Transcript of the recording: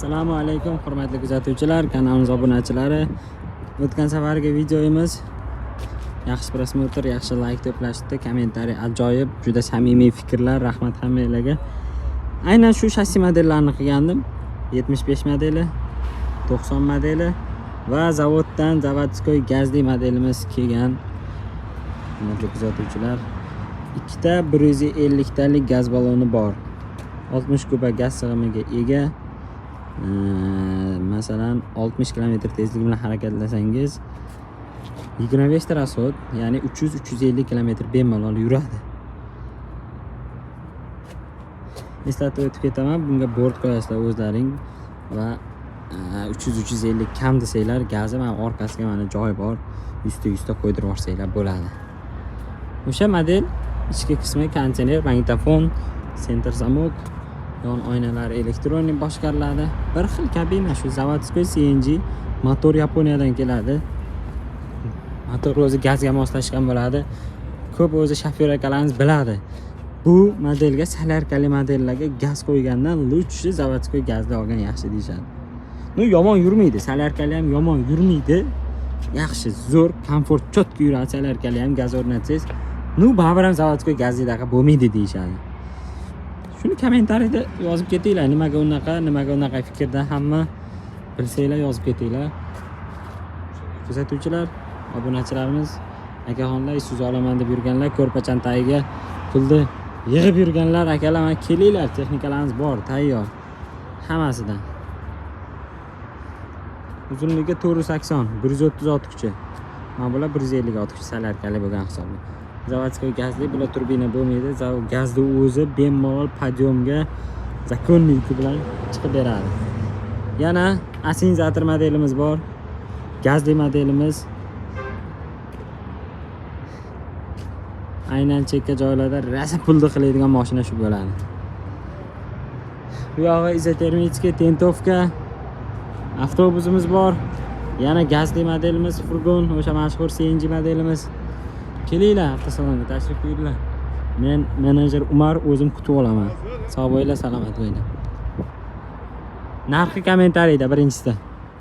Assalomu alaykum hurmatli kuzatuvchilar, kanalimiz obunachilari. O'tgan safargi videomiz yaxshi prosmotr, yaxshi like to'plashdi, kommentariy ajoyib, juda samimiy fikrlar, rahmat hammalarga. Aynan shu shassi modellarni qilgandim. 75 modeli, 90 modeli va zavoddan zavodskoy gazli modelimiz kelgan. Hurmatli kuzatuvchilar, ikkita 150 talik gaz baloni bor. 60 kuba gaz sig'imiga ega. Masalan 60 km tezlik bilan harakatlasangiz 25 ta rasot, ya'ni 300-350 km bemalol yuradi. Eslatib o'tib ketaman, bunga bort qo'yasizlar o'zlaring va 300-350 kam desanglar, gazi mana orqasiga mana joy bor, 100 ta qo'ydirib yuborsanglar bo'ladi. O'sha model ichki qismi konditsioner, magnitofon, senter zamok, yon oynalar elektronik boshqariladi. Bir xil kabina, shu zavodskoy CNG motor Yaponiyadan keladi. Motor o'zi gazga moslashgan bo'ladi. Ko'p o'zi shofyor akalarimiz biladi. Bu modelga salarkali modellarga gaz qo'ygandan lutchi zavodskoy gazli olgan yaxshi deyshadi. Yomon yurmaydi, salarkali ham yomon yurmaydi. Yaxshi, zo'r, komfort chotga yuradi, salarkali ham gaz o'rnatsangiz, baribir ham zavodskoy gazli daqa bo'lmaydi deyshadi. Shuni kommentariyada yozib ketinglar, nimaga unaqa fikrda hamma bilsanglar yozib ketinglar. Kuzatuvchilar, obunachilarimiz, akaxonlar, Isuzu olaman deb yurganlar, ko'rpachan tagiga pulni yig'ib yurganlar, akalar, mana kelinglar, texnikalarimiz bor, tayyor. Hammasidan. Uzunligi 480, 136 kuchi. Mana bular 156 kuchi salarkali bo'lgan hisobda. Zavodskoy gazli, bular turbina bo'lmaydi. Gazni o'zi bemalol podyomga zakonniki bilan chiqib beradi. Yana asinzator modelimiz bor. Gazli modelimiz. Aynan chekka joylarda rosa pulni qiladigan mashina shu bo'ladi. Bu yog'i izotermichka, tentovka avtobusimiz bor. Yana gazli modelimiz, furgon, o'sha mashhur CNG modelimiz. Kelinglar, avtosalonga tashrif buyuringlar. Men menejer Umar o'zim kutib olaman. Sog' bo'linglar, salomat bo'linglar. Narxi kommentariyda birinchisi.